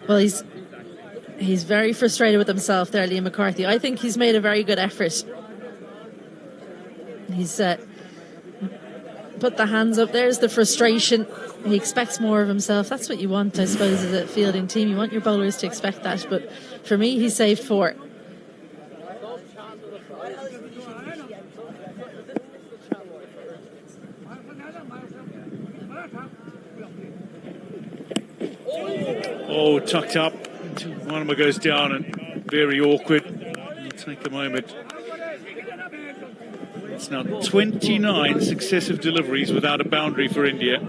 Well, he's very frustrated with himself there, Liam McCarthy. I think he's made a very good effort. He's put the hands up. There's the frustration. He expects more of himself. That's what you want, I suppose, as a fielding team. You want your bowlers to expect that. But for me, he saved 4. Oh, tucked up. Warner goes down and very awkward. It'll take a moment. It's now 29 successive deliveries without a boundary for India.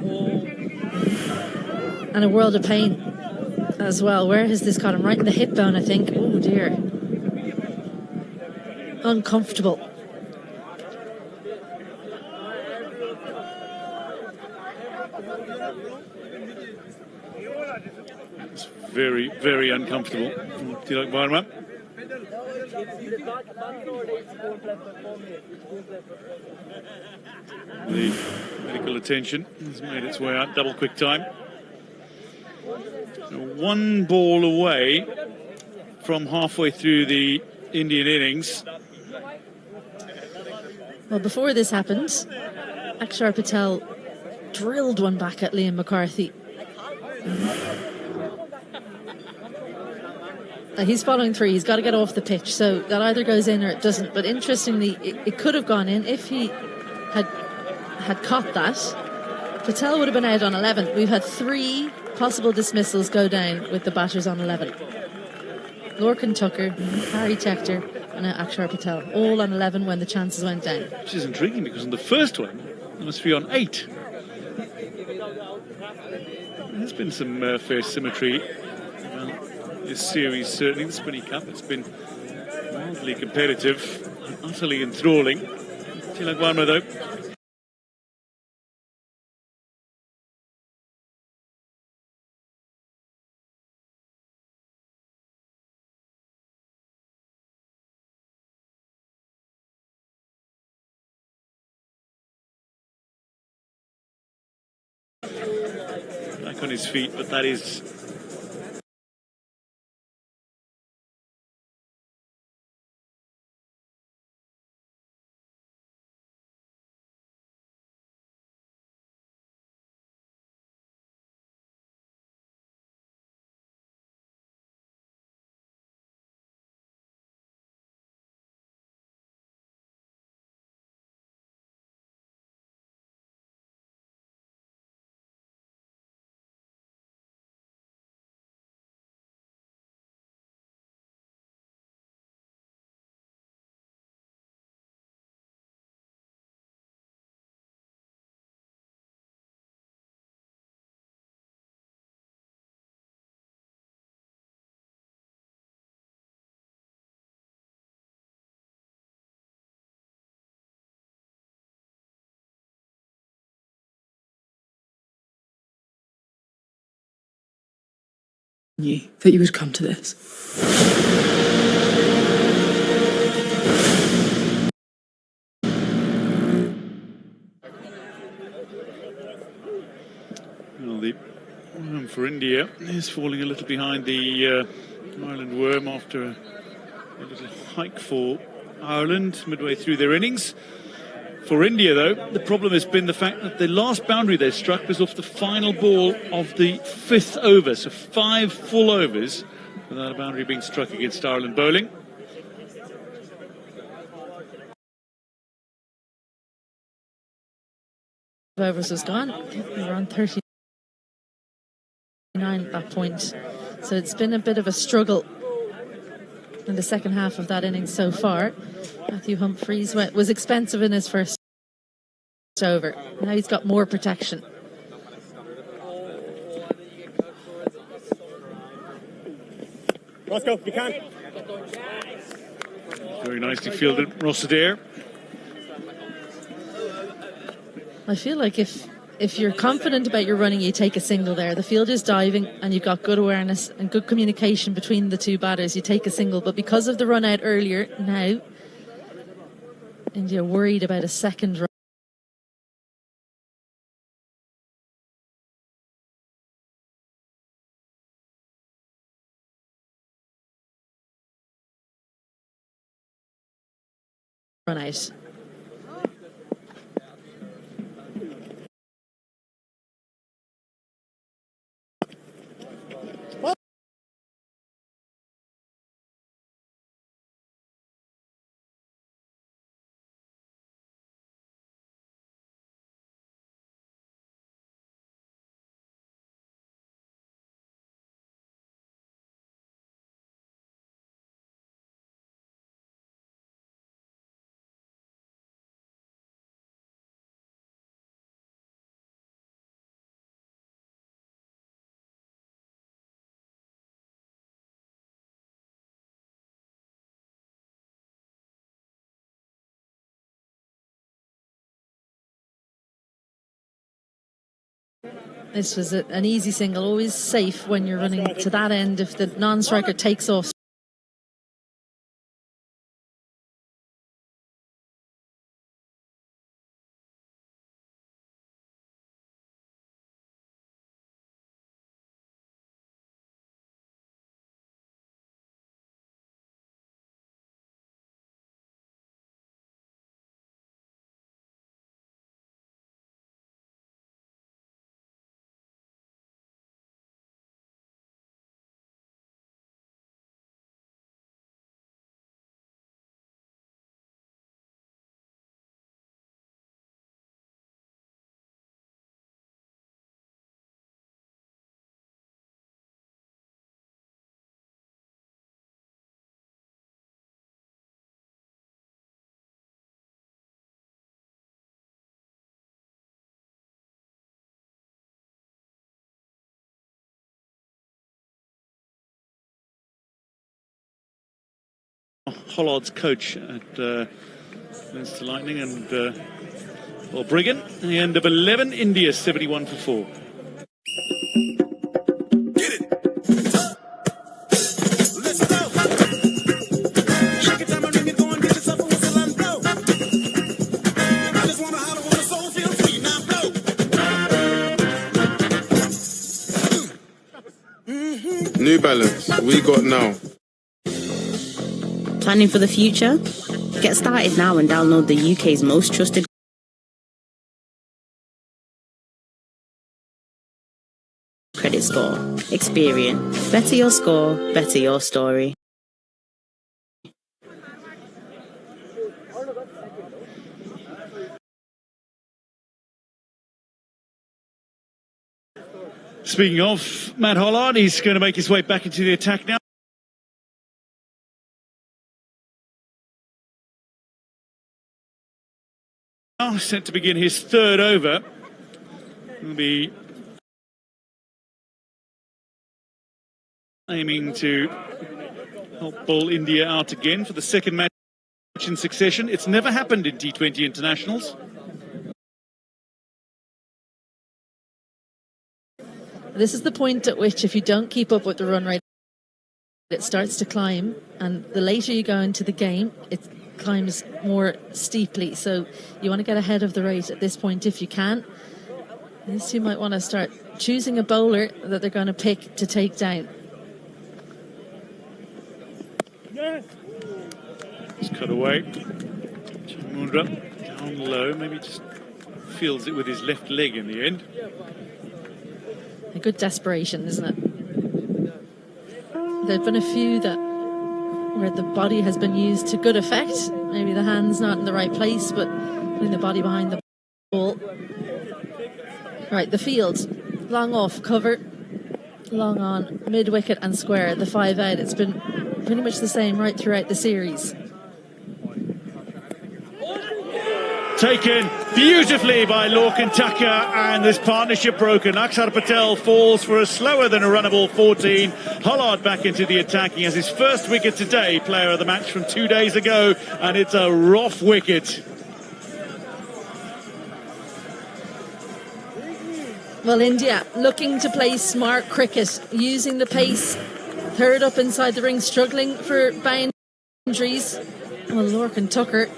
And a world of pain as well. Where has this got him? Right in the hip bone, I think. Oh dear. Uncomfortable. It's very, very uncomfortable. Tilak Varma. The medical attention has made its way out. Double quick time. 1 ball away from halfway through the Indian innings. Well, before this happened, Akshar Patel drilled one back at Liam McCarthy. He's following through. He's got to get off the pitch, so that either goes in or it doesn't. But interestingly, it could have gone in if he had caught that. Patel would have been out on 11. We've had 3 possible dismissals go down with the batters on 11. Lorcan Tucker, Harry Tector and Akshar Patel, all on 11 when the chances went down. Which is intriguing because on the first one, it must be on 8. There's been some fair symmetry. This series, certainly the Spinney Cup, it's been wildly competitive, utterly enthralling. Tilak Varma, though. Back on his feet, but that is... That you would come to this. Well, the worm for India is falling a little behind the Ireland worm after a little hike for Ireland midway through their innings. For India, though, the problem has been the fact that the last boundary they struck was off the final ball of the 5th over, so 5 full overs without a boundary being struck against Ireland bowling. Overs was gone. We were on 39 at that point. So it's been a bit of a struggle in the second half of that innings so far. Matthew Humphreys was expensive in his first over. Now he's got more protection. Roscoe, you can. Very nicely fielded, Rossadair. I feel like if you're confident about your running, you take a single there. The field is diving and you've got good awareness and good communication between the 2 batters, you take a single. But because of the run out earlier, now India worried about a second run. run out. This was an easy single, always safe when you're running to that end if the non-striker takes off. Hollard's coach at Leinster Lightning and Briggan. The end of 11, India 71 for 4. Get it. Let's go. Shake it down, ring it, go and get yourself a whistle and blow. I just wanna holler when the soul feels free. Now blow. New Balance, we got now. Planning for the future? Get started now and download the UK's most trusted credit score. Experian. Better your score, better your story. Speaking of Matt Hollard, he's going to make his way back into the attack now. Set to begin his third over. He'll be aiming to help bowl India out again for the second match in succession. It's never happened in T20 internationals. This is the point at which, if you don't keep up with the run rate, it starts to climb, and the later you go into the game, it climbs more steeply. So you want to get ahead of the rate at this point if you can. These two might want to start choosing a bowler that they're going to pick to take down. Just cut away. Chamundra down low, maybe just fields it with his left leg in the end. A good desperation, isn't it? There have been a few that where the body has been used to good effect. Maybe the hand's not in the right place, but putting the body behind the ball. Right, the field. Long off, cover. Long on, mid-wicket and square. The 5 out. It's been pretty much the same right throughout the series. Taken beautifully by Lorcan Tucker, and this partnership broken. Akshar Patel falls for a slower than a runnable 14. Hollard back into the attack. He has his first wicket today, player of the match from 2 days ago, and it's a rough wicket. Well, India looking to play smart cricket, using the pace. Third up inside the ring, struggling for boundaries. Well, Lorcan Tucker,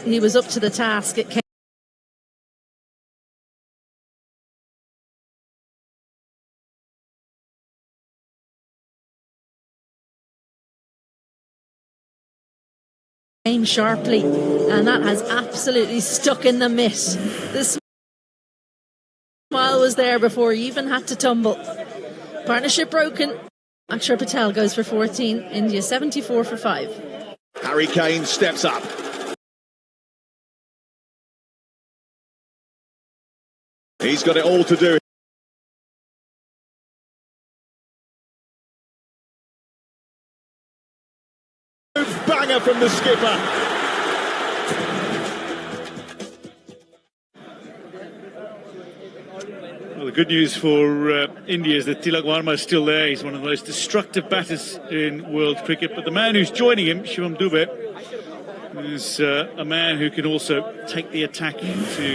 he was up to the task. It came aim sharply, and that has absolutely stuck in the mitt. The smile was there before he even had to tumble. Partnership broken. Akshar Patel goes for 14. India 74 for 5. Harry Kane steps up. He's got it all to do. Banger from the skipper. Well, the good news for India is that Tilak Varma is still there. He's one of the most destructive batters in world cricket. But the man who's joining him, Shivam Dubey, is a man who can also take the attack to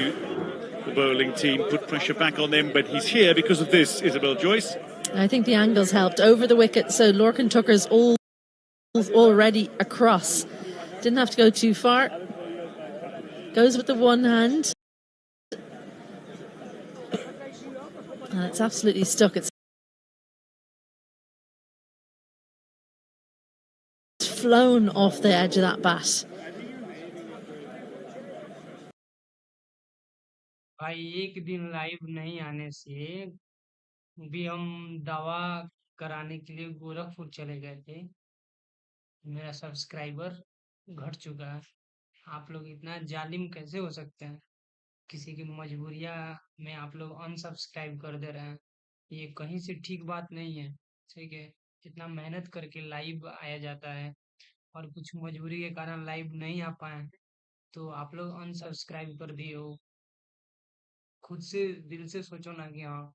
the bowling team, put pressure back on them. But he's here because of this, Isabel Joyce. I think the angles helped over the wicket, so Lorcan Tucker's already across. Didn't have to go too far. Goes with the one hand. And it's absolutely stuck. It's flown off the edge of that bat. भाई एक दिन live नहीं आने से भी हम दावा कराने के लिए गोरखपुर चले गए थे। मेरा सब्सक्राइबर घट चुका है। आप लोग इतना जालिम कैसे हो सकते हैं? किसी की मजबूरियां में आप लोग अनसब्सक्राइब कर दे रहे हैं। ये कहीं से ठीक बात नहीं है। ठीक है, इतना मेहनत करके लाइव आया जाता है और कुछ मजबूरी के कारण लाइव नहीं आ पाए तो आप लोग अनसब्सक्राइब कर दिए हो। खुद से दिल से सोचो ना कि हाँ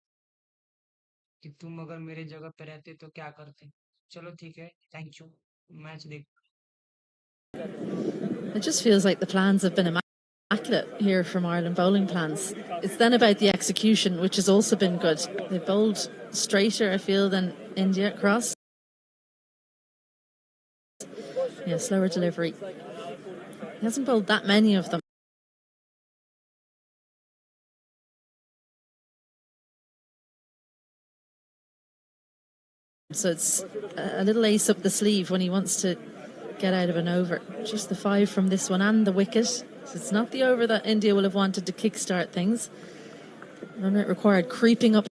कि तुम अगर मेरे जगह पे रहते तो क्या करते। चलो ठीक है, थैंक यू। मैच देख It just feels like the plans have been immaculate here from Ireland bowling plans. It's then about the execution, which has also been good. They bowled straighter, I feel, than India across. Yeah, slower delivery. He hasn't bowled that many of them. So it's a little ace up the sleeve when he wants to get out of an over. Just the 5 from this one and the wicket. So it's not the over that India will have wanted to kickstart things. Run rate required creeping up.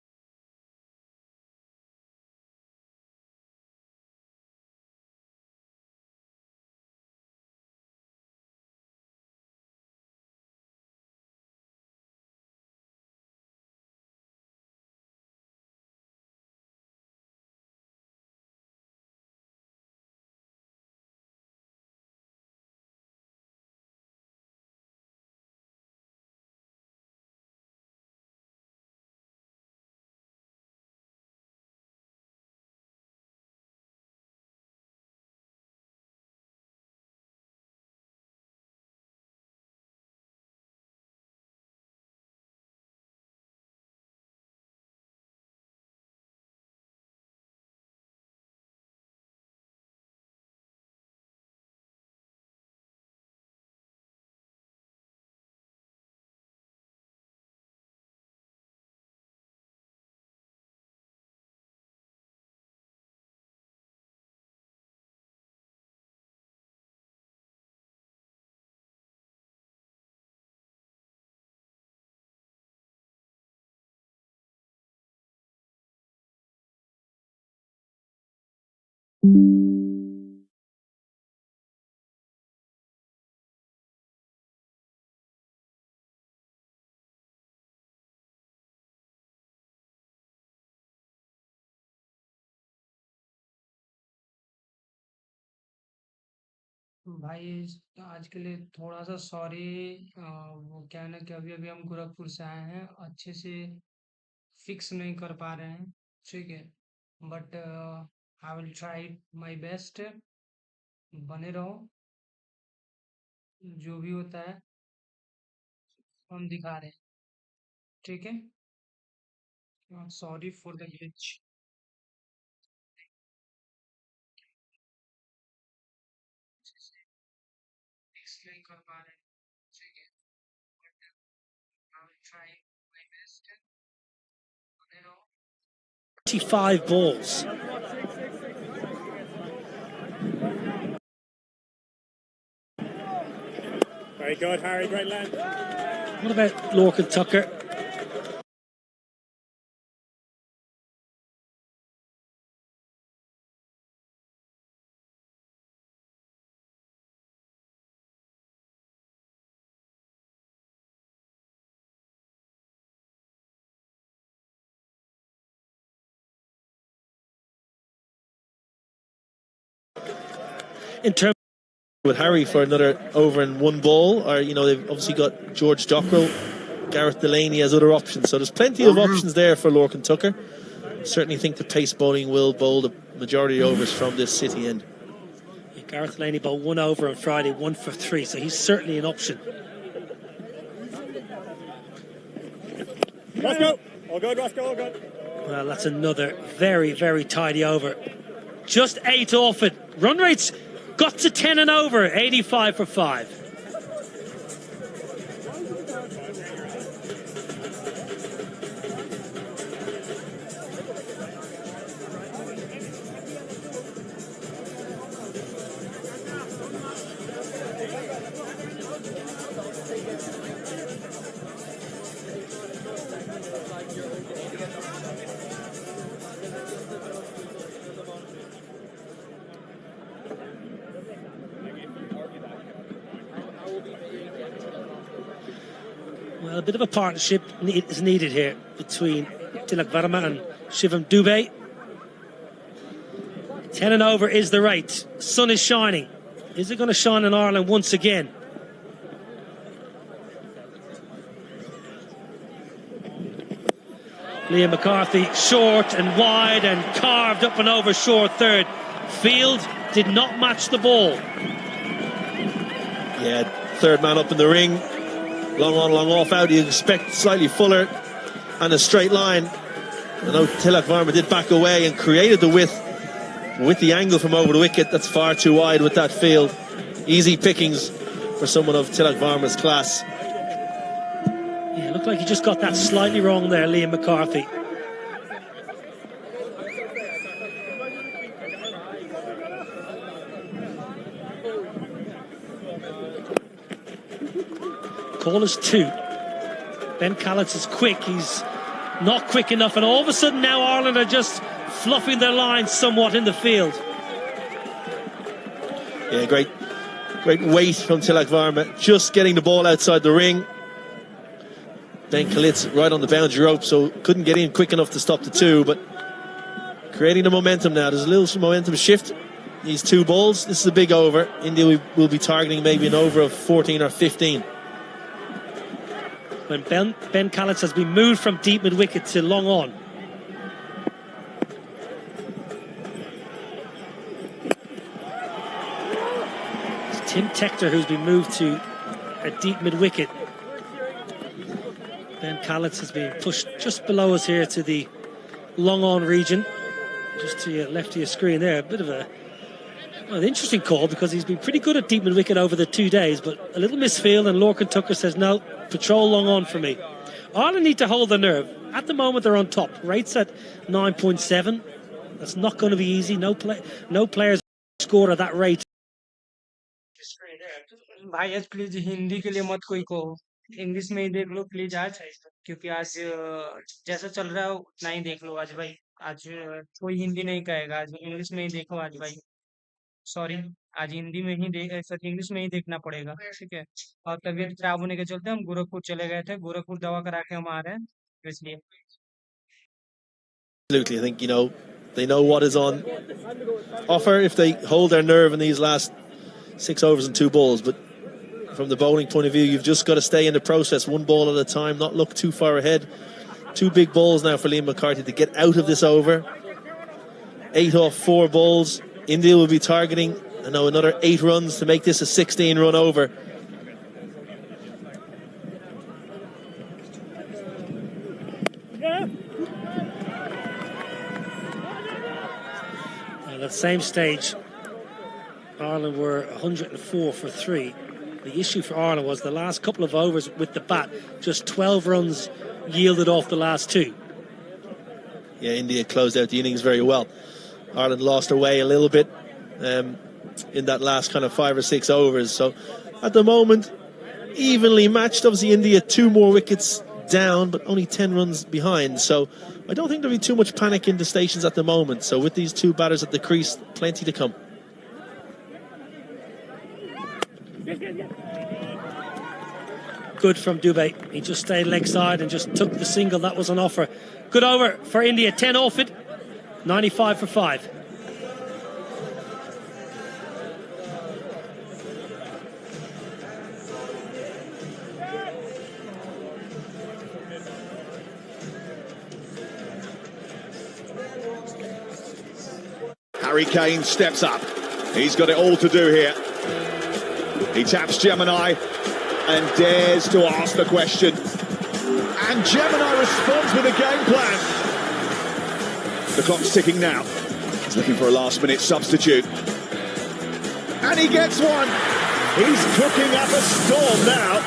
भाई आज के लिए थोड़ा सा sorry. वो क्या है ना कि अभी अभी हम गोरखपुर से आए हैं, अच्छे से फिक्स नहीं कर पा रहे हैं। ठीक है, but I will try my best. बने रहो, जो भी होता है हम दिखा रहे हैं। ठीक है, sorry for the glitch. Fix नहीं कर पा रहे हैं। ठीक है, but I will try my best. बने रहो। 25 balls. Very good, Harry. Great land. What about Lorcan Tucker? In terms with Harry for another over and one ball, or you know, they've obviously got George Dockrell, Gareth Delaney as other options, so there's plenty of options there for Lorcan Tucker. Certainly think the pace bowling will bowl the majority of overs from this City end. Yeah, Gareth Delaney bowled 1 over on Friday, 1 for 3, so he's certainly an option. Roscoe, all good, Roscoe, all good. Well, that's another very, very tidy over. Just 8 off it. Run rates got to 10 and over, 85 for 5. Well, a bit of a partnership is needed here between Tilak Varma and Shivam Dubey. 10 and over is the rate. Sun is shining. Is it going to shine in Ireland once again? Liam McCarthy short and wide and carved up and over short third. Field did not match the ball. Yeah, third man up in the ring. Long on, long off out. You expect slightly fuller and a straight line. I know Tilak Varma did back away and created the width with the angle from over the wicket. That's far too wide with that field. Easy pickings for someone of Tilak Varma's class. Yeah, it looked like he just got that slightly wrong there, Liam McCarthy. Call is 2. Ben Callets is quick. He's not quick enough, and all of a sudden now Ireland are just fluffing their lines somewhat in the field. Yeah, great weight from Tilak Varma, just getting the ball outside the ring. Ben Callets right on the boundary rope, so couldn't get in quick enough to stop the 2, but creating the momentum now. There's a little momentum shift. These 2 balls, this is a big over. India will be targeting maybe an over of 14 or 15. When Ben Callets has been moved from deep mid-wicket to long on. It's Tim Tector who's been moved to a deep mid-wicket. Ben Callets has been pushed just below us here to the long on region. Just to your left of your screen there. A bit of an interesting call, because he's been pretty good at deep mid-wicket over the 2 days, but a little misfield, and Lorcan Tucker says, no, patrol long on for me. Ireland need to hold their nerve. At the moment, they're on top. Rates at 9.7. That's not going to be easy. No players scored at that rate. भाई आज please Hindi के लिए मत कोई कहो, English में ही देख लो please आज, क्योंकि आज जैसा चल रहा है उतना ही देख लो आज भाई। आज कोई हिंदी नहीं कहेगा, आज इंग्लिश में ही देखो आज भाई। सॉरी, आज हिंदी में ही इंग्लिश में ही देखना पड़ेगा, ठीक है। और तबीयत खराब होने के चलते हम गोरखपुर चले गए थे, गोरखपुर दवा करा के हम आ रहे हैं, इसलिए। Absolutely, I think, you know, they know what is on offer if they hold their nerve in these last 6 overs and 2 balls. But from the bowling point of view, you've just got to stay in the process, 1 ball at a time, not look too far ahead. 2 big balls now for Liam McCarthy to get out of this over. 8 off 4 balls. India will be targeting, I know, another 8 runs to make this a 16-run over. At that same stage, Ireland were 104 for 3. The issue for Ireland was the last couple of overs with the bat, just 12 runs yielded off the last 2. Yeah, India closed out the innings very well. Ireland lost their way a little bit in that last kind of 5 or 6 overs. So at the moment, evenly matched. Obviously, India 2 more wickets down, but only 10 runs behind. So I don't think there'll be too much panic in the stations at the moment. So with these 2 batters at the crease, plenty to come. Good from Dubey. He just stayed leg side and just took the single that was on offer. Good over for India. 10 off it. 95 for 5. Harry Kane steps up. He's got it all to do here. He taps Gemini and dares to ask the question. And Gemini responds with a game plan. The clock's ticking now. He's looking for a last-minute substitute. And he gets one. He's cooking up a storm now.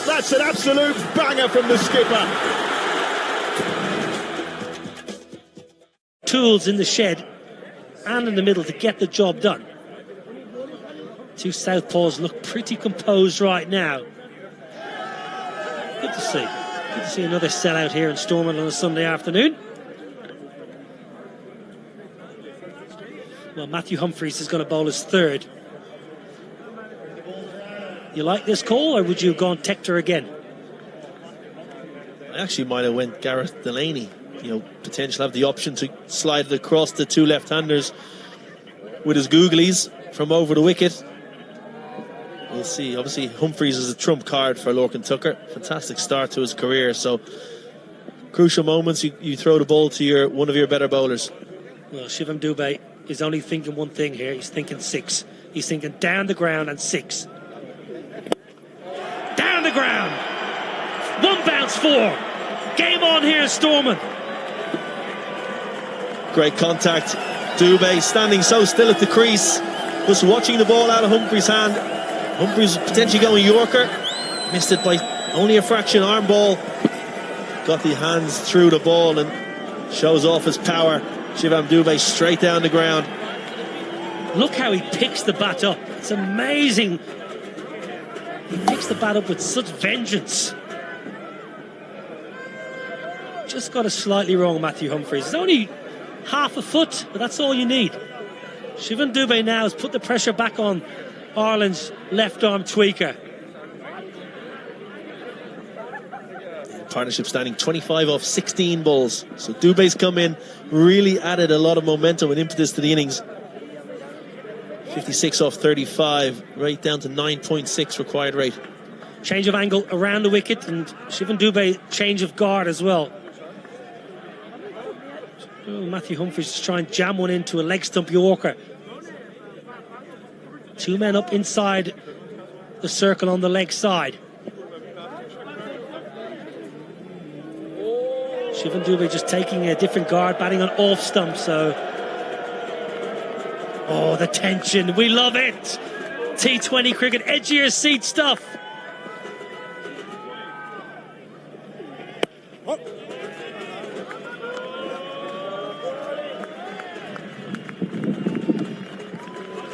That's an absolute banger from the skipper. Tools in the shed and in the middle to get the job done. 2 southpaws look pretty composed right now. Good to see. Good to see another sellout here in Stormont on a Sunday afternoon. Well, Matthew Humphries is going to bowl his 3rd. You like this call, or would you have gone Tector again? I actually might have went Gareth Delaney. You know, potentially have the option to slide it across the 2 left-handers with his googlies from over the wicket. We'll see. Obviously, Humphries is a trump card for Lorcan Tucker. Fantastic start to his career. So, crucial moments, you throw the ball to one of your better bowlers. Well, Shivam Dubey is only thinking one thing here. He's thinking 6. He's thinking down the ground and 6. Down the ground. 1 bounce 4. Game on here, Stormont. Great contact. Dubey standing so still at the crease, just watching the ball out of Humphries' hand. Humphries potentially going Yorker. Missed it by only a fraction. Arm ball. Got the hands through the ball and shows off his power. Shivam Dubey straight down the ground. Look how he picks the bat up. It's amazing. He picks the bat up with such vengeance. Just got it slightly wrong, Matthew Humphries. It's only half a foot, but that's all you need. Shivam Dubey now has put the pressure back on Ireland's left arm tweaker. Partnership standing 25 off 16 balls. So Dubey's come in, really added a lot of momentum and impetus to the innings. 56 off 35, right down to 9.6 required rate. Change of angle around the wicket, and Shivam Dubey change of guard as well. Oh, Matthew Humphries is trying to jam one into a leg stump Yorker. 2 men up inside the circle on the leg side. Shivam Dubey just taking a different guard, batting on off stump, so... Oh, the tension, we love it! T20 cricket, edge of your seat stuff. Up.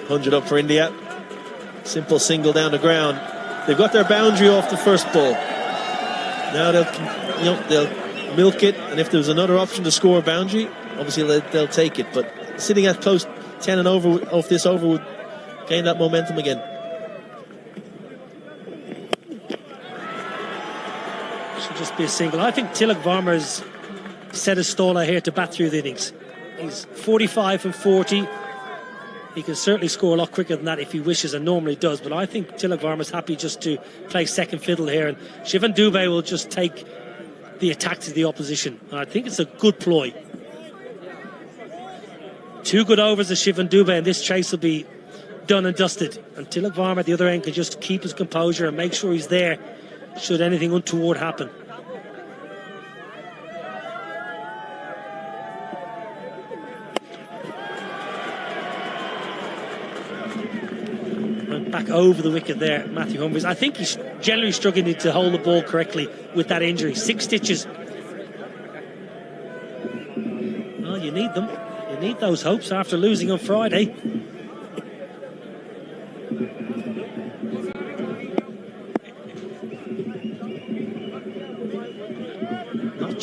100 up for India. Simple single down the ground. They've got their boundary off the first ball. Now they'll milk it, and if there's another option to score a boundary, obviously they'll take it. But sitting at close 10 and over off this over would gain that momentum again. Should just be a single. I think Tilak Varma's set a stall out here to bat through the innings. He's 45 from 40. He can certainly score a lot quicker than that if he wishes, and normally does, but I think Tilak Varma's happy just to play second fiddle here, and Shivam Dubey will just take the attack to the opposition. And I think it's a good ploy. 2 good overs of Shivam Dubey, and this chase will be done and dusted. And Tilak Varma at the other end can just keep his composure and make sure he's there should anything untoward happen. Back over the wicket there, Matthew Humphries. I think he's generally struggling to hold the ball correctly with that injury. 6 stitches. Well, you need them. You need those hopes after losing on Friday.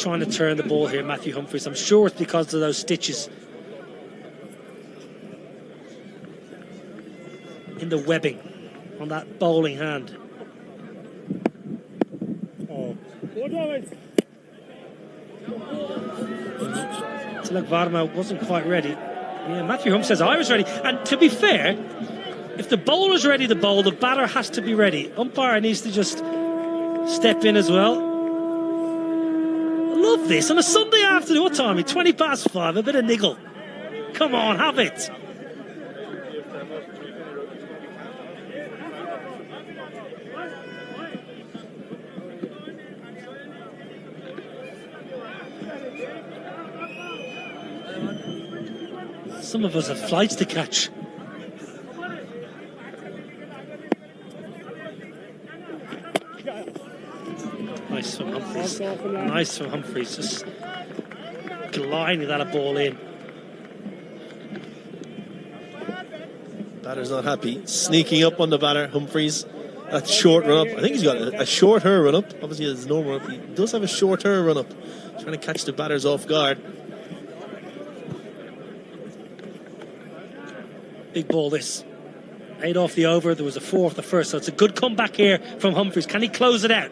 trying to turn the ball here, Matthew Humphries. I'm sure it's because of those stitches in the webbing on that bowling hand. So like Varma wasn't quite ready. Yeah, Matthew Humphries says I was ready. And to be fair, if the bowler's ready to bowl, the batter has to be ready. Umpire needs to just step in as well. I love this on a Sunday afternoon. What time? 20 past 5. A bit of niggle. Come on, have it. Some of us have flights to catch. Nice from Humphries. Nice from Humphries. Just gliding that ball in. Batter's not happy. Sneaking up on the batter, Humphries. That short run up. I think he's got a shorter run up. Obviously, there's no run up. He does have a shorter run up. Trying to catch the batters off guard. Big ball this. 8 off the over. There was a 4 off the first. So it's a good comeback here from Humphries. Can he close it out?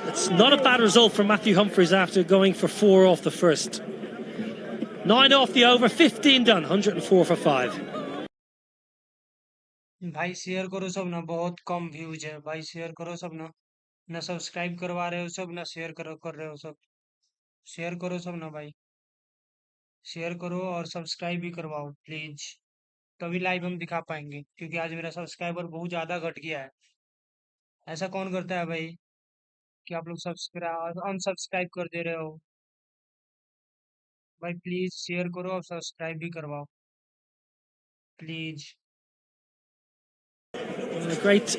It's not a bad result for Matthew Humphries after going for 4 off the first. 9 off the over, 15 done, 104 for 5. भाई share करो सब ना, बहुत कम views है भाई, share करो सब ना, ना सब्सक्राइब करवा रहे हो सब, ना शेयर करो कर रहे हो सब। शेयर करो सब ना भाई, शेयर करो और सब्सक्राइब भी करवाओ प्लीज, तभी लाइव हम दिखा पाएंगे, क्योंकि आज मेरा सब्सक्राइबर बहुत ज्यादा घट गया है। ऐसा कौन करता है भाई कि आप लोग सब्सक्राइब अनसब्सक्राइब कर दे रहे हो भाई? प्लीज शेयर करो और सब्सक्राइब भी करवाओ please. And a great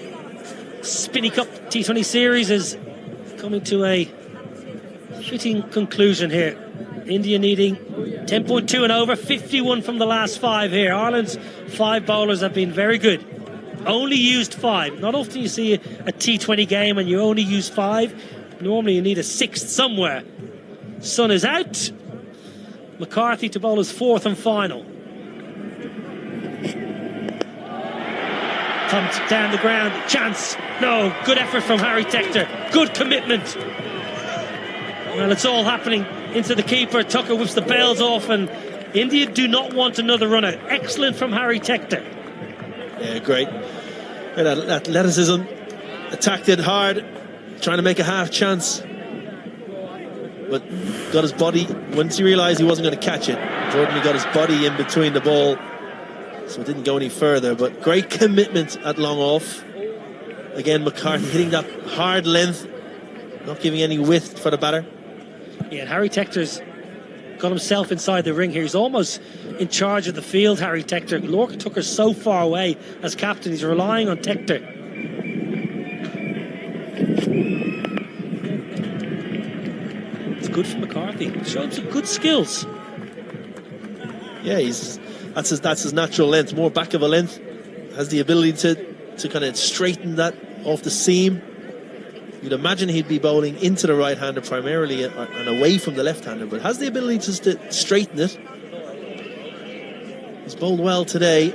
Spinney Cup T20 series is coming to a fitting conclusion here. India needing 10.2 and over, 51 from the last 5 here. Ireland's 5 bowlers have been very good. Only used 5. Not often you see a T20 game and you only use 5. Normally you need a 6th somewhere. Sun is out. McCarthy to bowl his 4th and final. Pumped down the ground, chance, no, good effort from Harry Tector, good commitment. Well, it's all happening into the keeper. Tucker whips the bells off, and India do not want another runner. Excellent from Harry Tector. Yeah, great. Athleticism, attacked it hard, trying to make a half chance, but got his body, once he realised he wasn't going to catch it, Jordan got his body in between the ball, so it didn't go any further. But great commitment at long off. Again, McCarthy hitting that hard length, not giving any width for the batter. Yeah, and Harry Tector's got himself inside the ring here. He's almost in charge of the field, Harry Tector. Lorcan Tucker's so far away as captain. He's relying on Tector. It's good for McCarthy. Showed some good skills. Yeah, that's his natural length, more back of a length. Has the ability to kind of straighten that off the seam. You'd imagine he'd be bowling into the right-hander primarily and away from the left-hander, but has the ability to straighten it. He's bowled well today.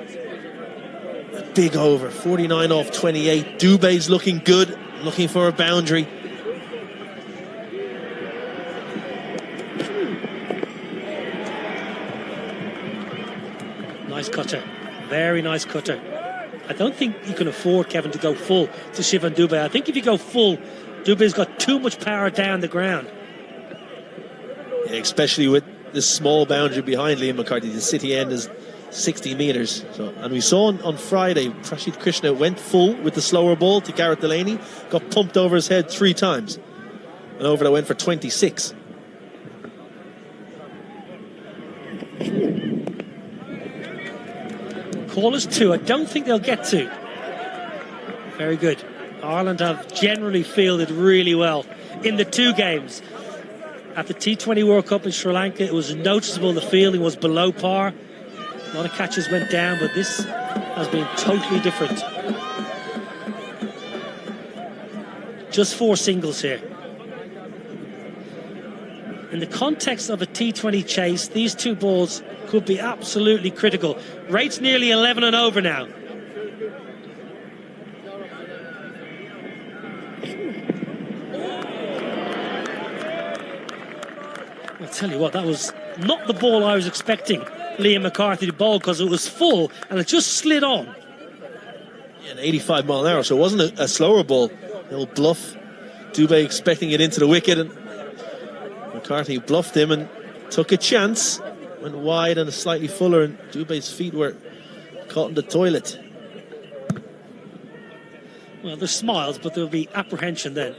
A big over, 49 off 28. Dubé's looking good, looking for a boundary. Nice cutter, very nice cutter. I don't think you can afford, Kevin, to go full to Shivan Dubé. I think if you go full, Dubé's got too much power down the ground. Yeah, especially with this small boundary behind Liam McCarthy. The city end is 60 metres. So, and we saw on Friday, Prashid Krishna went full with the slower ball to Gareth Delaney, got pumped over his head 3 times. An over that went for 26. Call is 2. I don't think they'll get to. Very good. Ireland have generally fielded really well in the 2 games. At the T20 World Cup in Sri Lanka, it was noticeable the fielding was below par. A lot of catches went down, but this has been totally different. Just 4 singles here. In the context of a T20 chase, these 2 balls could be absolutely critical. Rate's nearly 11 and over now. I'll tell you what, that was not the ball I was expecting Liam McCarthy to bowl, because it was full and it just slid on. Yeah, an 85 mile an hour, so it wasn't a slower ball. The old bluff. Dubé expecting it into the wicket, and McCarthy bluffed him and took a chance. Went wide and slightly fuller, and Dubé's feet were caught in the toilet. Well, there's smiles, but there'll be apprehension then.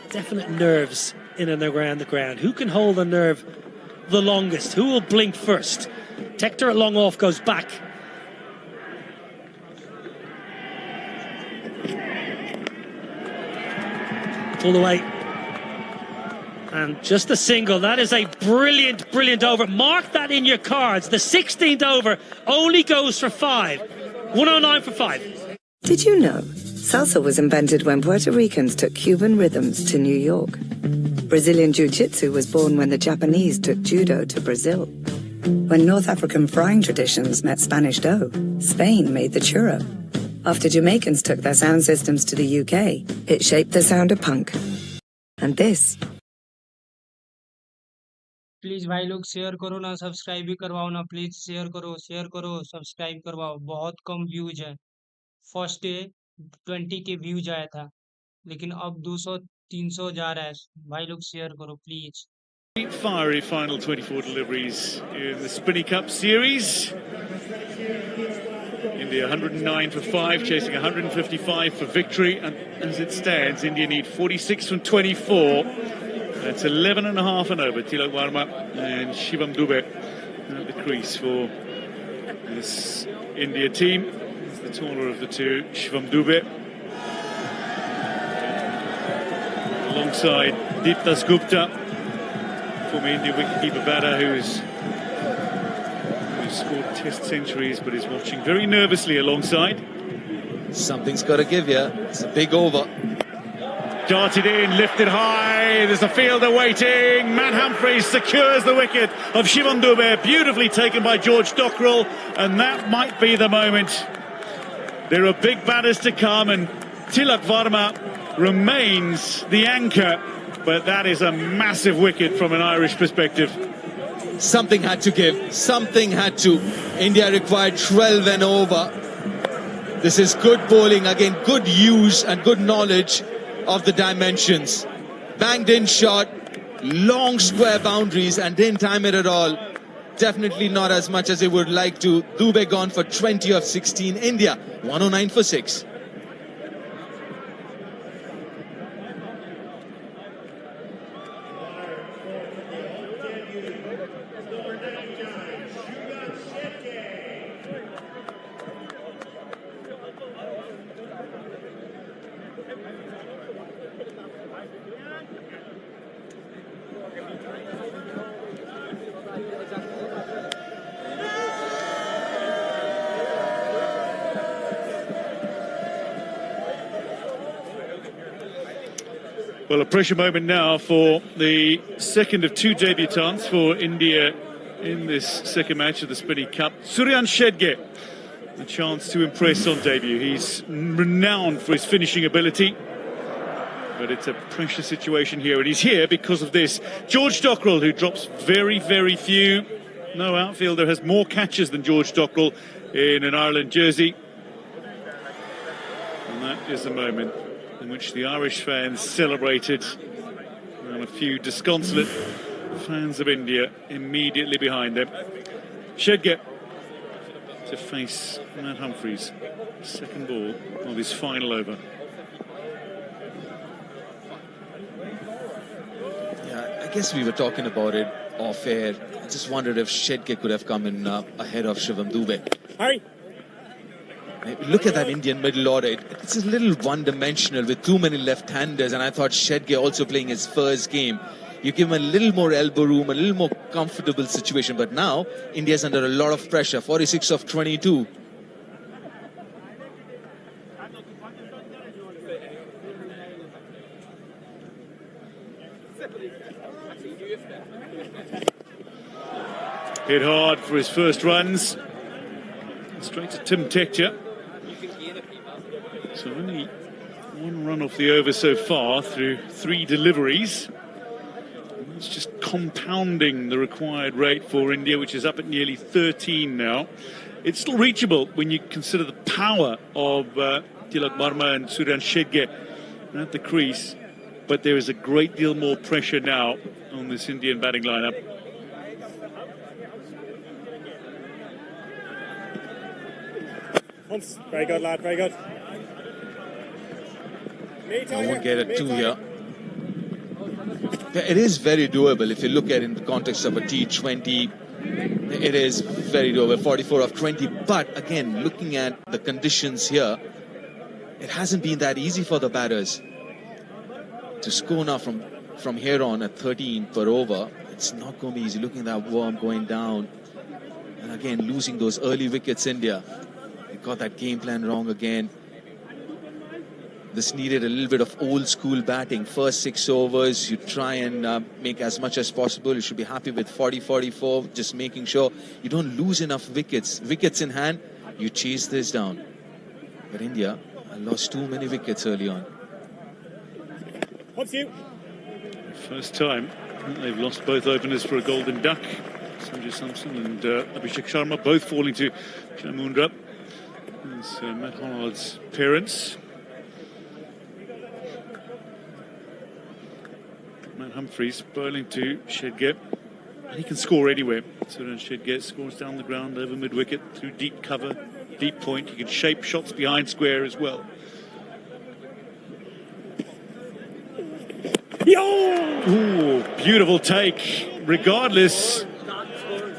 Definite nerves in and around the ground. Who can hold the nerve the longest? Who will blink first? Tector at long off goes back. Pulled away. And just a single. That is a brilliant, brilliant over. Mark that in your cards. The 16th over only goes for 5. 109 for 5. Did you know salsa was invented when Puerto Ricans took Cuban rhythms to New York? Brazilian Jiu-Jitsu was born when the Japanese took judo to Brazil. When North African frying traditions met Spanish dough, Spain made the churro. After Jamaicans took their sound systems to the UK, it shaped the sound of punk. And this. Please भाई लोग share करो ना, subscribe भी करवाओ ना, please share करो, subscribe करवाओ। बहुत कम व्यूज है। फर्स्ट डे 20 के व्यूज आया था, लेकिन अब 200-300 जा रहा है। भाई लोग शेयर करो please. Fiery final 24 deliveries in the Spinny Cup series. India 109 for 5, chasing 155 for victory, and as it stands, India need 46 from 24. That's 11 and a half and over. Tilak Varma and Shivam Dube at the crease for this India team. It's the taller of the two, Shivam Dube, alongside Deeptas Gupta, former Indian wicketkeeper batter who's scored test centuries but is watching very nervously alongside. Something's got to give you. It's a big over. Darted in, lifted high, there's a fielder waiting. Matt Humphreys secures the wicket of Shivam Dube, beautifully taken by George Dockrell, and that might be the moment. There are big batters to come, and Tilak Varma remains the anchor, but that is a massive wicket from an Irish perspective. Something had to give. Something had to. India required 12 and over. This is good bowling. Again, good use and good knowledge of the dimensions. Banged in shot, long square boundaries, and didn't time it at all. Definitely not as much as they would like to. Dube gone for 20 of 16. India 109 for 6. Well, a pressure moment now for the second of 2 debutants for India in this second match of the Spinny Cup. Suryavanshi Shedge, a chance to impress on debut. He's renowned for his finishing ability, but it's a pressure situation here, and he's here because of this. George Dockrell, who drops very, very few. No outfielder has more catches than George Dockrell in an Ireland jersey. And that is the moment in which the Irish fans celebrated, and a few disconsolate fans of India immediately behind them. Shedge to face Matt Humphreys, second ball of his final over. Yeah, I guess we were talking about it off air. I just wondered if Shedge could have come in ahead of Shivam Dube. Harry. Look at that Indian middle order. It's a little one-dimensional with too many left-handers, and I thought Shedge also playing his first game. You give him a little more elbow room, a little more comfortable situation, but now India's under a lot of pressure. 46 of 22. Hit hard for his first runs. Straight to Tim Tekcha. So only one run off the over so far through 3 deliveries. It's just compounding the required rate for India, which is up at nearly 13 now. It's still reachable when you consider the power of Tilak Varma and SURYAVANSHI at the crease. But there is a great deal more pressure now on this Indian batting lineup. Very good, lad, very good. I won't get a 2 here. It is very doable if you look at it in the context of a T20. It is very doable, 44 of 20. But again, looking at the conditions here, it hasn't been that easy for the batters to score now from here on at 13 per over. It's not going to be easy. Looking at that worm going down, and again losing those early wickets. India, they got that game plan wrong again. This needed a little bit of old school batting. First 6 overs, you try and make as much as possible. You should be happy with 40-44, just making sure you don't lose enough wickets. Wickets in hand, you chase this down. But India lost too many wickets early on. First time they've lost both openers for a golden duck. Sanjay Samson and Abhishek Sharma both falling to Chamundra. It's Matt Hollard's parents. Matt Humphreys bowling to Shedgate. And he can score anywhere. So then Shedgate scores down the ground over mid-wicket through deep cover, deep point. You can shape shots behind square as well. Ooh, beautiful take. Regardless,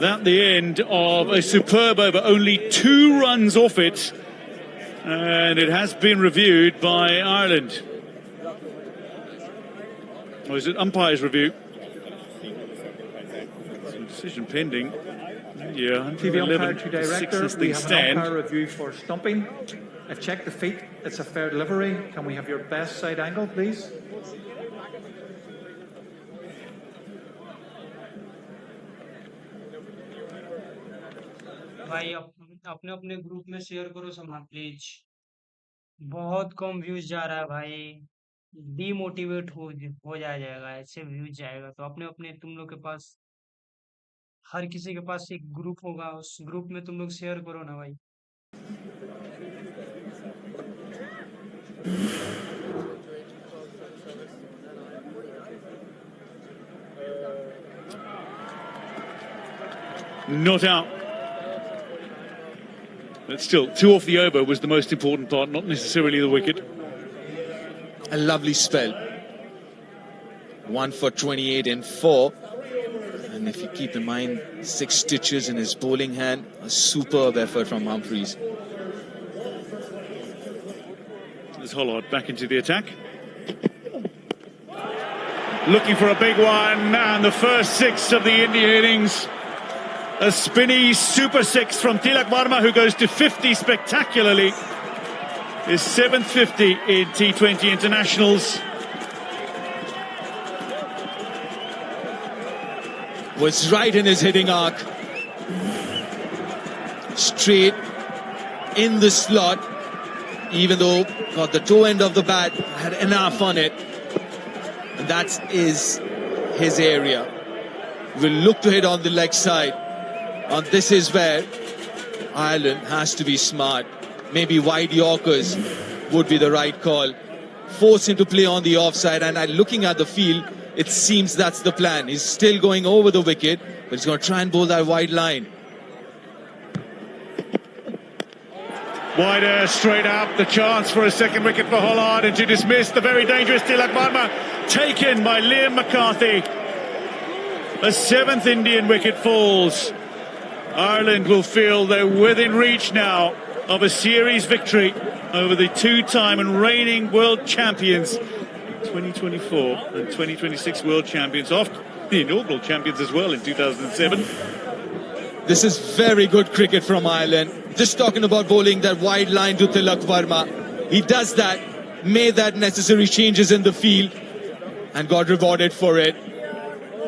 at the end of a superb over, only 2 runs off it. And it has been reviewed by Ireland. Or is it umpire's review? Some decision pending. Yeah, TV umpire 111 to to 6 director. as We they have stand. an umpire review for stumping. I've checked the feet. It's a fair delivery. Can we have your best side angle, please? भाई अपने अपने group में share करो सामान please. बहुत कम views जा रहा है भाई, डीमोटिवेट हो जाएगा ऐसे व्यूज जाएगा। तो अपने अपने तुम लोग के पास, हर किसी के पास एक ग्रुप होगा, उस ग्रुप में तुम लोग शेयर करो ना भाई। Not out. But still, 2 off the over was the most important part, not necessarily the wicket. A lovely spell. 1 for 28 in 4. And if you keep in mind, 6 stitches in his bowling hand, a superb effort from Humphreys. There's Hollard back into the attack. Looking for a big one, and the first 6 of the India innings. A spinny super 6 from Tilak Varma, who goes to 50 spectacularly. His 7th 50 in T20 internationals. Was right in his hitting arc. Straight in the slot. Even though got the toe end of the bat, had enough on it. And that is his area. Will look to hit on the leg side. And this is where Ireland has to be smart. Maybe wide Yorkers would be the right call. Force him to play on the offside, and looking at the field, it seems that's the plan. He's still going over the wicket, but he's going to try and bowl that wide line. Wider, straight up, the chance for a second wicket for Hollard, and to dismiss the very dangerous Tilak Varma, taken by Liam McCarthy. A 7th Indian wicket falls. Ireland will feel they're within reach now of a series victory over the 2-time and reigning world champions, 2024 and 2026 world champions, after the inaugural champions as well in 2007. This is very good cricket from Ireland. Just talking about bowling that wide line to Tilak Varma. He does that, made that necessary changes in the field. and got rewarded for it.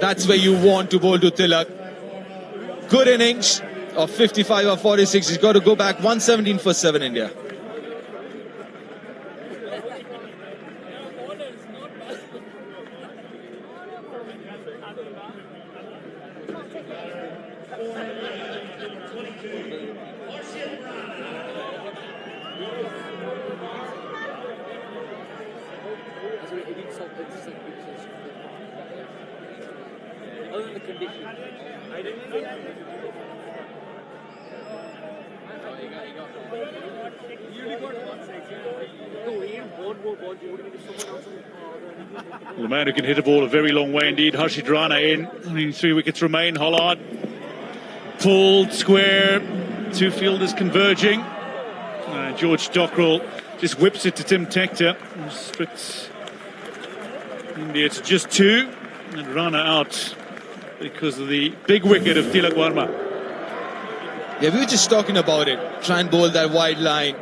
That's where you want to bowl to Tilak. Good innings of 55 or 46. He's got to go back 117 for 7 India. The man who can hit a ball a very long way indeed, Harshit Rana in. Only 3 wickets remain. Hollard pulled square. 2 fielders converging. George Dockrell just whips it to Tim Tector. Splits India to just 2. And Rana out because of the big wicket of Tilak Varma. Yeah, we were just talking about it. Try and bowl that wide line.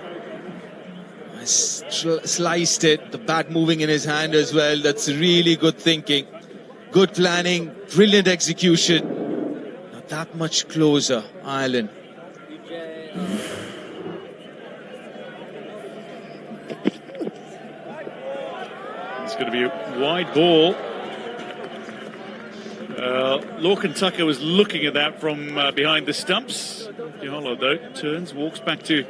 Sliced it, the bat moving in his hand as well. That's really good thinking, good planning, brilliant execution. Not that much closer, Ireland. It's going to be a wide ball. Lorcan Tucker was looking at that from behind the stumps. Diallo, though, turns, walks back to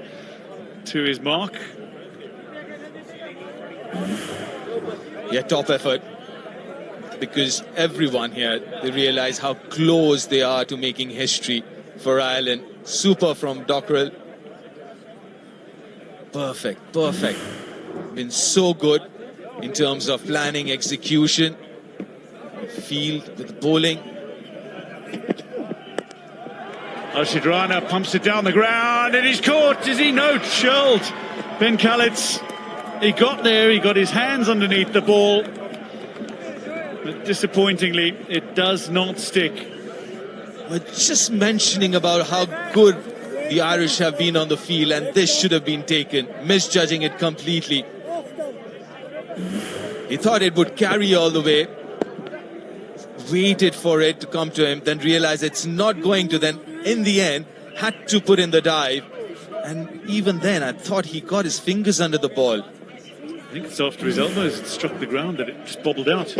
his mark. Yeah, top effort, because everyone here, they realize how close they are to making history for Ireland. Super from Dockrell. Perfect, perfect. Been so good in terms of planning, execution, field with bowling. Harshit Rana pumps it down the ground and he's caught. Is he? No, churled. Ben Khalid's. He got there, he got his hands underneath the ball. But disappointingly, it does not stick. But just mentioning about how good the Irish have been on the field, and this should have been taken, misjudging it completely. He thought it would carry all the way, waited for it to come to him, then realized it's not going to, then in the end, had to put in the dive. And even then, I thought he got his fingers under the ball. I think it's after his elbows it struck the ground that it just bobbled out.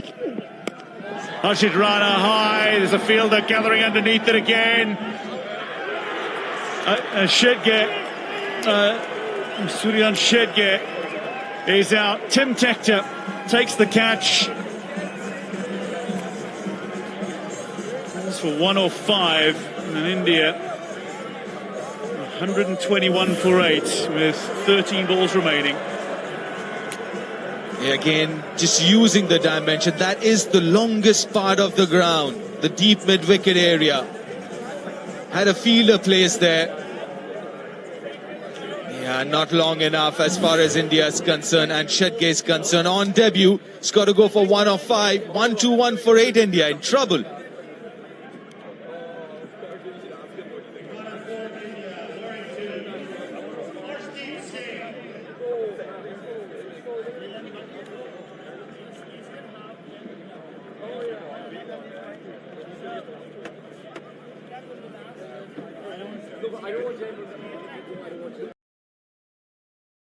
Harshit Rana high, there's a fielder gathering underneath it again. Suryan Shedge is out. Tim Tector takes the catch. That's for 105, and India 121 for 8 with 13 balls remaining. Again, just using the dimension. That is the longest part of the ground, the deep mid-wicket area. Had a fielder placed there. Yeah, not long enough as far as India is concerned, and Shedge is concerned. On debut, it's got to go for 1 of 5. 1-2-1 for 8 India, in trouble.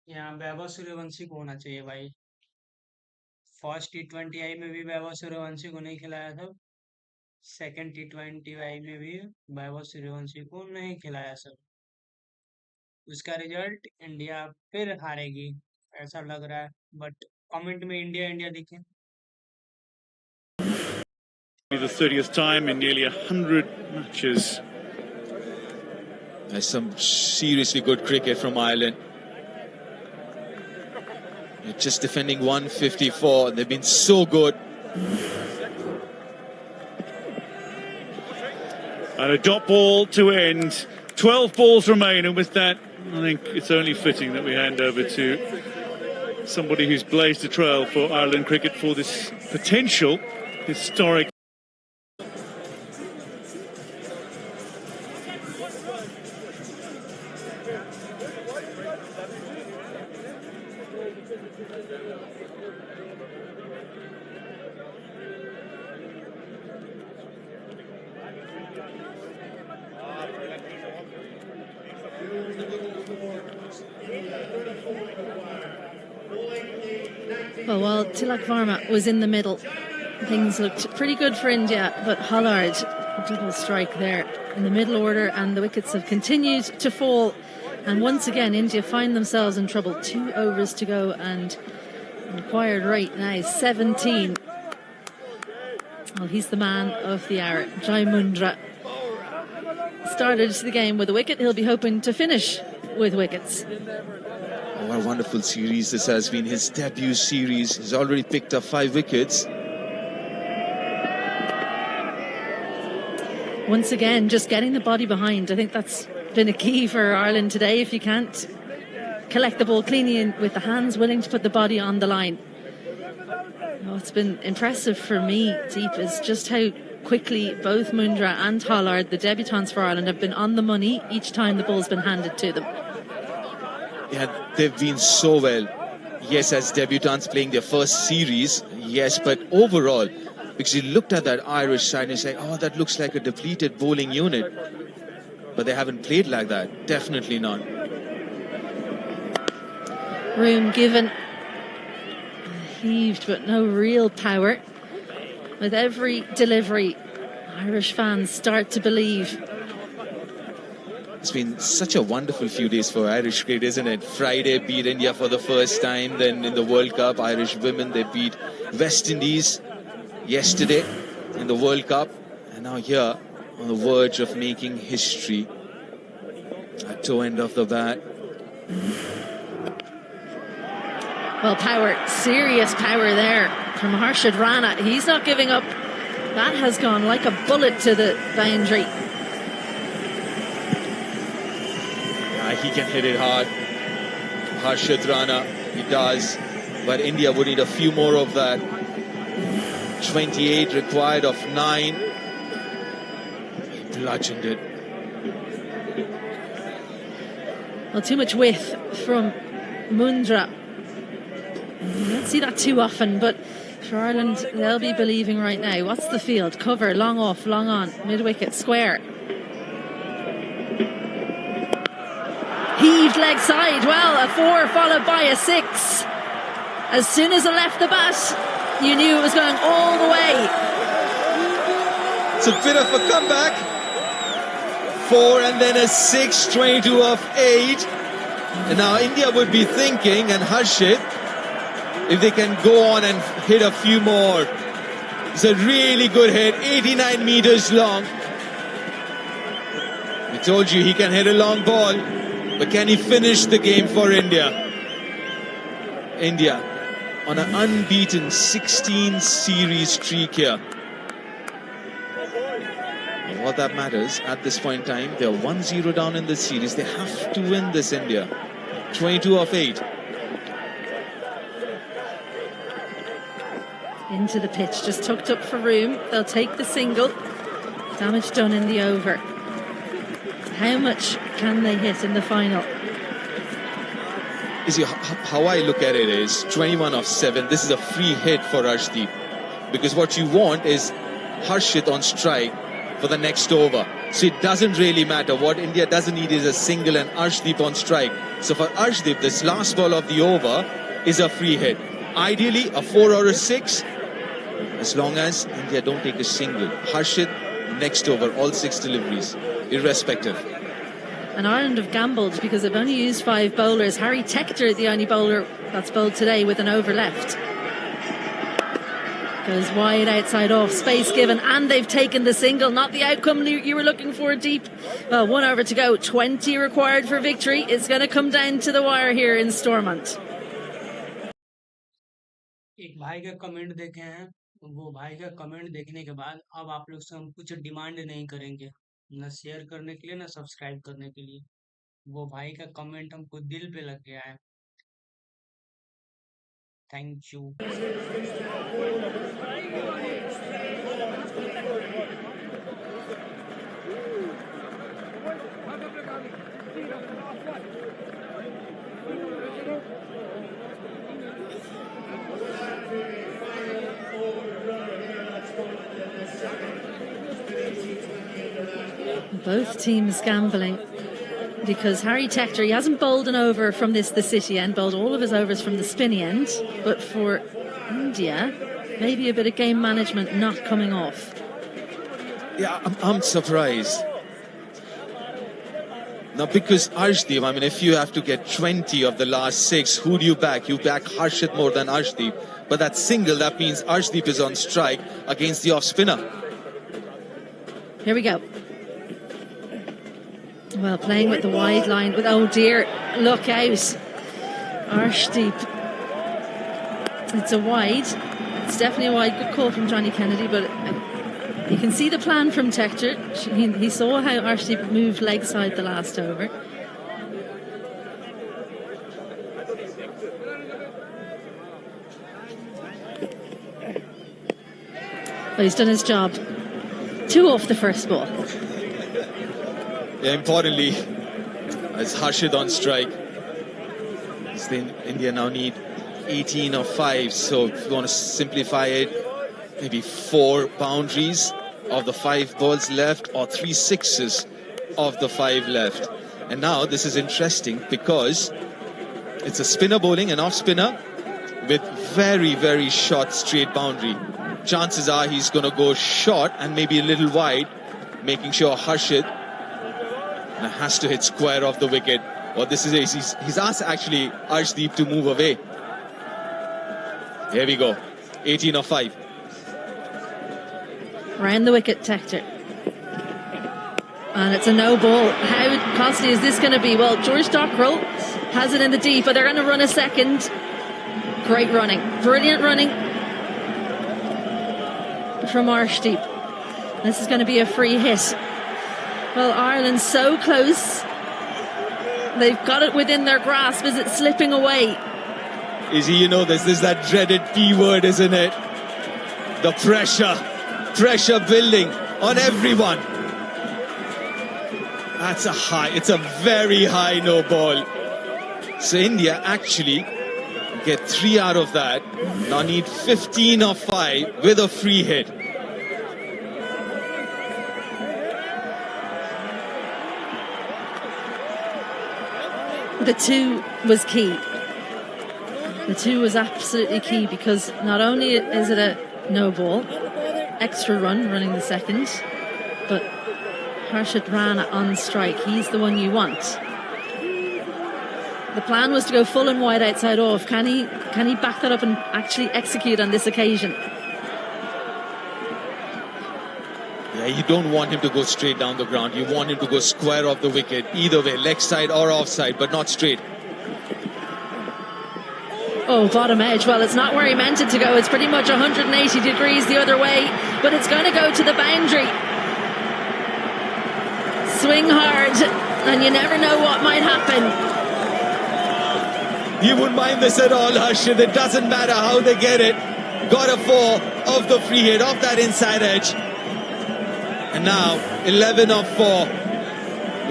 यहाँ वैभव सूर्यवंशी को होना चाहिए भाई। First T20I में भी वैभव सूर्यवंशी को नहीं खिलाया था, सेकंड T20I में भी वैभव सूर्यवंशी को नहीं खिलाया सर। उसका रिजल्ट इंडिया फिर हारेगी ऐसा लग रहा है, बट कमेंट में इंडिया इंडिया लिखें। The 30th time in nearly 100 matches. There's some seriously good cricket from Ireland. They're just defending 154. They've been so good. And a dot ball to end. 12 balls remain, and with that, I think it's only fitting that we hand over to somebody who's blazed a trail for Ireland cricket for this potential historic. Well, while Tilak Varma was in the middle, things looked pretty good for India, but Hollard, a double strike there in the middle order, and the wickets have continued to fall. And once again, India find themselves in trouble. 2 overs to go, and required rate now 17. Well, he's the man of the hour. Jai Mundra started the game with a wicket. He'll be hoping to finish with wickets. Oh, what a wonderful series this has been. His debut series. He's already picked up 5 wickets. Once again, just getting the body behind. I think that's been a key for Ireland today. If you can't collect the ball cleanly with the hands, willing to put the body on the line. What's been impressive for me, Deep, is just how quickly both Mundra and Hollard, the debutants for Ireland, have been on the money each time the ball's been handed to them. Yeah, they've been so well. Yes, as debutants playing their first series, yes, but overall, because you looked at that Irish side and you say, oh, that looks like a depleted bowling unit. But they haven't played like that. Definitely not. Room given. Heaved, but no real power. With every delivery, Irish fans start to believe. It's been such a wonderful few days for Irish cricket, isn't it? Friday beat India for the first time. Then in the World Cup, Irish women, they beat West Indies yesterday in the World Cup. And now here, on the verge of making history at toe end of the bat. Well, power, serious power there from Harshad Rana. He's not giving up. That has gone like a bullet to the boundary. He can hit it hard. Harshad Rana, he does. But India would need a few more of that. 28 required of 9. He bludgeoned it. Well, too much width from Mundra. You don't see that too often, but for Ireland, they'll be believing right now. What's the field? Cover, long off, long on, mid-wicket, square. Heaved leg side. Well, a 4 followed by a 6. As soon as it left the bat, you knew it was going all the way. It's a bit of a comeback. 4 and then a 6, 22 of 8. And now India would be thinking, and Harshit, if they can go on and hit a few more. It's a really good hit, 89 meters long. We told you he can hit a long ball, but can he finish the game for India? India on an unbeaten 16 series streak here. And what that matters at this point in time, they're 1-0 down in this series. They have to win this, India. 22 of 8. Into the pitch, just tucked up for room. They'll take the single. Damage done in the over. How much can they hit in the final? You see, how I look at it is 21 of 7. This is a free hit for Arshdeep. Because what you want is Harshit on strike for the next over. So it doesn't really matter. What India doesn't need is a single and Arshdeep on strike. So for Arshdeep, this last ball of the over is a free hit. Ideally, a 4 or a 6. As long as India don't take a single. Harshit, next over, all 6 deliveries, irrespective. And Ireland have gambled because they've only used 5 bowlers. Harry Tector, the only bowler that's bowled today with an over left. Goes wide outside off, space given, and they've taken the single. Not the outcome you were looking for, Deep. Well, 1 over to go, 20 required for victory. It's going to come down to the wire here in Stormont. एक भाई का comment देखे हैं, वो भाई का comment देखने के बाद अब आप लोग से हम कुछ डिमांड नहीं करेंगे, ना शेयर करने के लिए ना सब्सक्राइब करने के लिए. वो भाई का कमेंट हमको दिल पे लग गया है. Thank you. Both teams gambling. because Harry Tector, he hasn't bowled an over from the city end, bowled all of his overs from the spinny end, but for India, maybe a bit of game management not coming off. Yeah, I'm surprised. Now, because Arshdeep, I mean, if you have to get 20 of the last 6, who do you back? You back Harshit more than Arshdeep. But that single, that means Arshdeep is on strike against the off-spinner. Here we go. Well, playing with the wide line. With, oh dear, look out. Arshdeep. It's a wide. It's definitely a wide. Good call from Johnny Kennedy, but you can see the plan from Tector. He saw how Arshdeep moved leg side the last over. But he's done his job. 2 off the first ball. Yeah, importantly, as Harshit on strike, India now need 18 of 5. So if you want to simplify it, maybe 4 boundaries of the 5 balls left, or 3 sixes of the 5 left. And now this is interesting because it's a spinner bowling, an off spinner with very, very short straight boundary. Chances are he's going to go short and maybe a little wide, making sure Harshit has to hit square off the wicket. Well, this is he's asked actually Arshdeep to move away. Here we go, 18 of 5. Round the wicket, Tector. And it's a no ball. How costly is this going to be? Well, George Dockrell has it in the deep, but they're going to run a second. Great running. Brilliant running from Arshdeep. This is going to be a free hit. Well, Ireland's so close. They've got it within their grasp. Is it slipping away? Izzy, you know this is that dreaded P word, isn't it? The pressure. Pressure building on everyone. That's a high, it's a very high no ball. So India actually get 3 out of that. Now need 15 of 5 with a free hit. The 2 was key. The 2 was absolutely key because not only is it a no ball, extra run running the second, but Harshit Rana on strike. He's the one you want. The plan was to go full and wide outside off. Can he back that up and actually execute on this occasion? Yeah, you don't want him to go straight down the ground. You want him to go square off the wicket, either way, leg side or offside, but not straight. Oh, bottom edge. Well, it's not where he meant it to go. It's pretty much 180 degrees the other way, but it's going to go to the boundary. Swing hard, and you never know what might happen. You wouldn't mind this at all, Harshit. It doesn't matter how they get it. Got a 4 of the free hit, off that inside edge. And now, 11 of 4.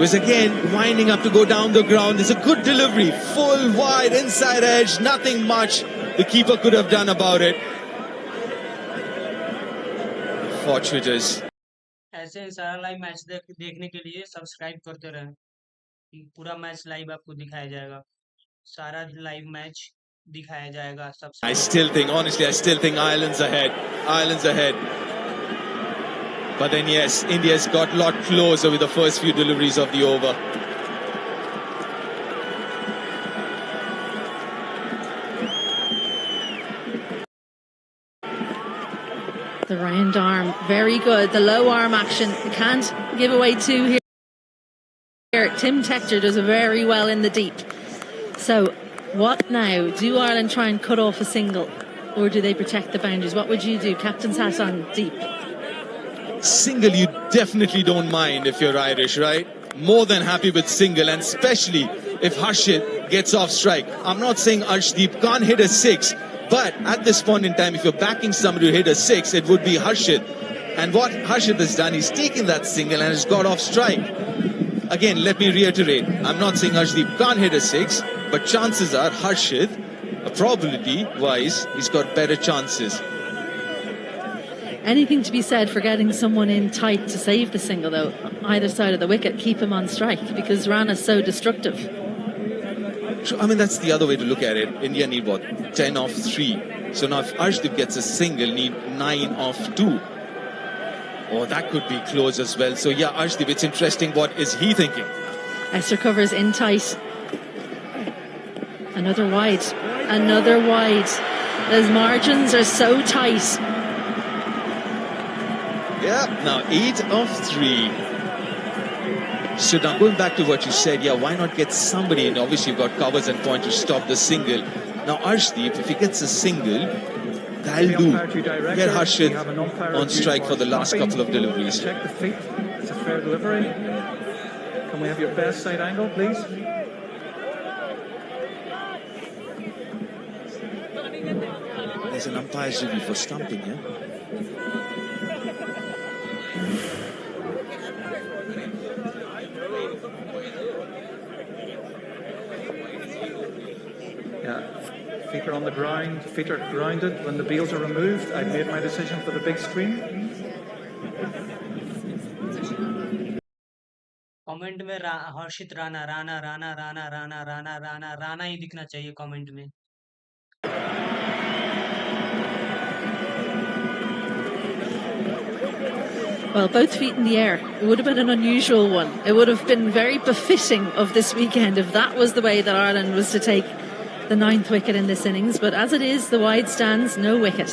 Was again winding up to go down the ground. There's a good delivery, full wide inside edge, nothing much the keeper could have done about it. Fortuitous. ऐसे सारा live match देखने के लिए subscribe करते रहें। पूरा match live आपको दिखाया जाएगा। सारा लाइव मैच दिखाया जाएगा। I still think, honestly, I still think Ireland's ahead. Ireland's ahead. But then yes, India's got a lot closer with the first few deliveries of the over. The round arm, very good. The low arm action, can't give away 2 here. Tim Tector does very well in the deep. So what now? Do Ireland try and cut off a single, or do they protect the boundaries? What would you do? Captain's hat on, deep. Single you definitely don't mind if you're Irish, right? More than happy with single, and especially if Harshit gets off strike. I'm not saying Arshdeep can't hit a 6, but at this point in time, if you're backing somebody to hit a 6, it would be Harshit. And what Harshit has done, he's taken that single and has got off strike. Again, let me reiterate, I'm not saying Arshdeep can't hit a 6, but chances are Harshit, probability-wise, he's got better chances. Anything to be said for getting someone in tight to save the single, though, either side of the wicket, keep him on strike, because Rana's so destructive. I mean, that's the other way to look at it. India need what? 10 off 3. So now if Arshdeep gets a single, need 9 off 2. Oh, that could be close as well. So yeah, Arshdeep, it's interesting. What is he thinking? Esther covers in tight. Another wide. Another wide. Those margins are so tight. Yeah, now 8 of 3. So now going back to what you said, yeah, why not get somebody in? Obviously, you've got covers and point to stop the single. Now, Arshdeep, if he gets a single, that'll do. Get Harshit on strike for the last couple of deliveries. Check the feet. It's a fair delivery. Can we have your best side angle, please? There's an umpire's review for stumping, yeah? Yeah, feet are on the ground, feet are grounded. When the beals are removed, I've made my decision for the big screen. Comment में हर्षित राणा राणा राणा राणा राणा राणा राणा राणा ही दिखना चाहिए comment में. Well, both feet in the air. It would have been an unusual one. It would have been very befitting of this weekend if that was the way that Ireland was to take the 9th wicket in this innings. But as it is, the wide stands, no wicket.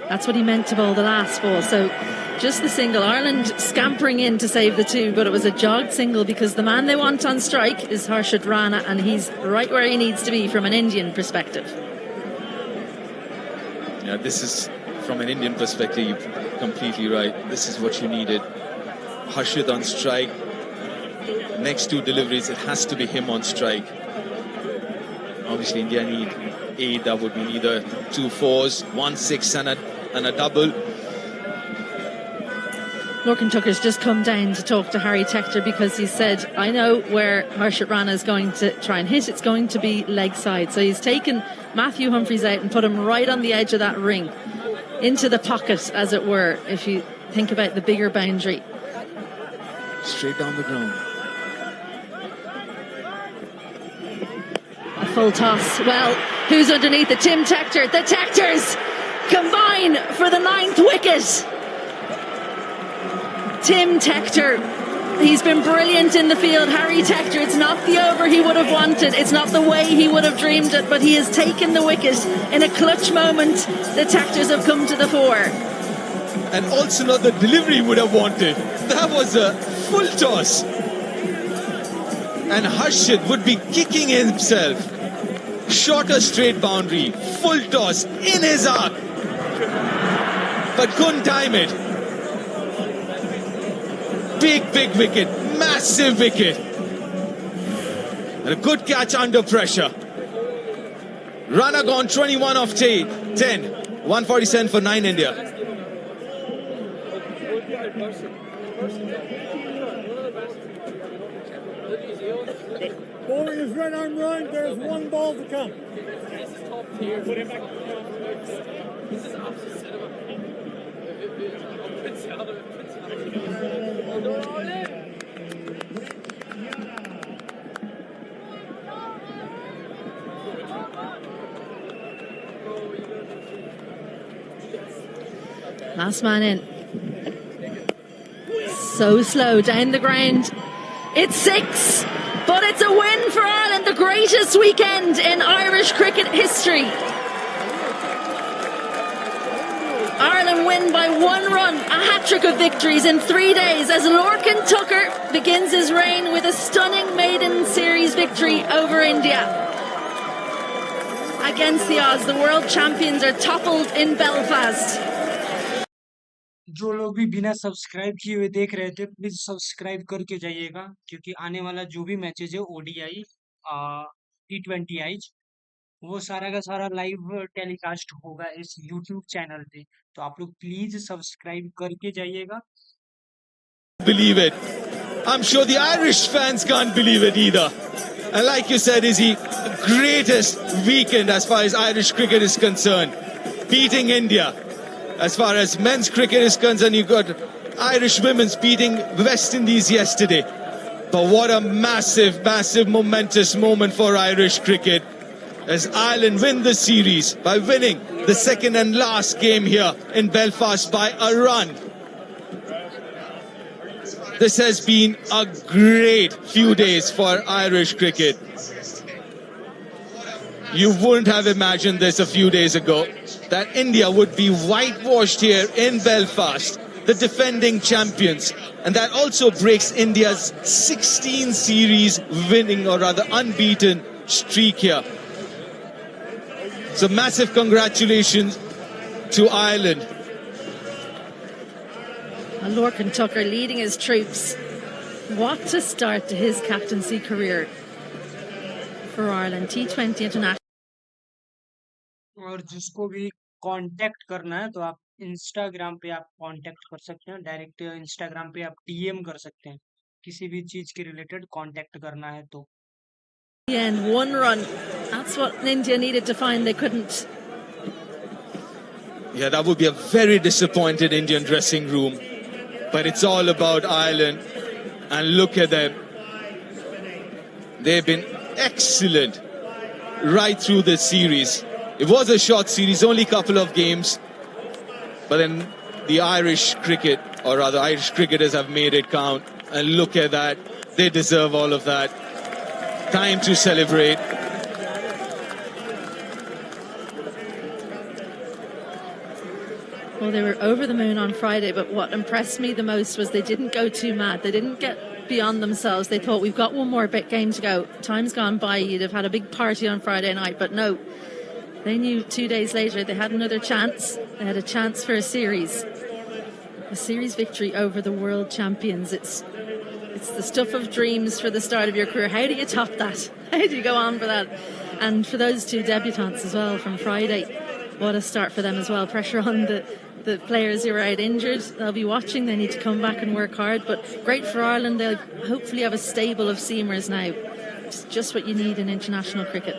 That's what he meant to bowl the last ball. So just the single. Ireland scampering in to save the 2, but it was a jogged single because the man they want on strike is Harshit Rana, and he's right where he needs to be from an Indian perspective. Yeah, this is, from an Indian perspective, you're completely right. This is what you needed. Harshit on strike. Next 2 deliveries, it has to be him on strike. Obviously, India need 8. That would mean either 2 4s, 1 6 and a double. Lorcan Tucker's just come down to talk to Harry Tector because he said, I know where Harshit Rana is going to try and hit. It's going to be leg side. So he's taken Matthew Humphreys out and put him right on the edge of that ring, into the pocket, as it were, if you think about the bigger boundary. Straight down the ground. A full toss. Well, who's underneath it? Tim Tector. The Tectors combine for the 9th wicket. Tim Tector, he's been brilliant in the field. Harry Tector, it's not the over he would have wanted, it's not the way he would have dreamed it, but he has taken the wicket in a clutch moment. The Tectors have come to the fore. And also not the delivery he would have wanted. That was a full toss. And Harshit would be kicking himself. Shorter straight boundary, full toss in his arc, but couldn't time it. Big wicket, massive wicket. And a good catch under pressure. Rana gone 21 off 10. 147 for 9 India. Bowling is right arm round. There's 1 ball to come. This is opposite cinema. Last man in. So slow down the ground. It's 6, but it's a win for Ireland, the greatest weekend in Irish cricket history. Ireland win by 1 run, a hat-trick of victories in 3 days as Lorcan Tucker begins his reign with a stunning maiden series victory over India. Against the odds, the world champions are toppled in Belfast. जो लोग भी बिना subscribe किए हुए देख रहे थे, please subscribe करके जाइएगा, क्योंकि आने वाला जो भी मैचेज है, ओडीआई, T20 आईज, वो सारा का सारा लाइव टेलीकास्ट होगा इस YouTube चैनल पे, तो आप लोग प्लीज सब्सक्राइब करके जाइएगा. Believe it. I'm sure the Irish fans can't believe it either. And like you said, Izzy, greatest weekend as far as Irish cricket is concerned. beating India. As far as men's cricket is concerned, you got Irish women's beating West Indies yesterday. But what a massive, massive momentous moment for Irish cricket as Ireland win the series by winning the second and last game here in Belfast by a run. This has been a great few days for Irish cricket. You wouldn't have imagined this a few days ago, that India would be whitewashed here in Belfast, the defending champions. And that also breaks India's 16 series winning, or rather unbeaten, streak here. So massive congratulations to Ireland. And Lorcan Tucker leading his troops. What a start to his captaincy career for Ireland. T20 International. और जिसको भी contact करना है तो आप Instagram पे आप contact कर सकते हैं, डायरेक्ट इंस्टाग्राम पे आप डीएम कर सकते हैं किसी भी चीज के रिलेटेड कांटेक्ट करना है तो. And one run. That's what India needed to find. They couldn't. Yeah, that would be a very disappointed Indian dressing room. But it's all about Ireland. And look at them. They've been excellent right through this series. It was a short series, only a couple of games. But then the Irish cricket, or rather Irish cricketers, have made it count. And look at that. They deserve all of that. Time to celebrate. Well, they were over the moon on Friday, but what impressed me the most was they didn't go too mad. They didn't get beyond themselves. They thought, we've got one more game to go. Time's gone by. You'd have had a big party on Friday night, but no. They knew 2 days later they had another chance. They had a chance for a series victory over the world champions. It's the stuff of dreams for the start of your career. How do you top that? How do you go on for that? And for those two debutantes as well from Friday, what a start for them as well. Pressure on the players who are out injured. They'll be watching. They need to come back and work hard. But great for Ireland. They'll hopefully have a stable of seamers now. It's just what you need in international cricket.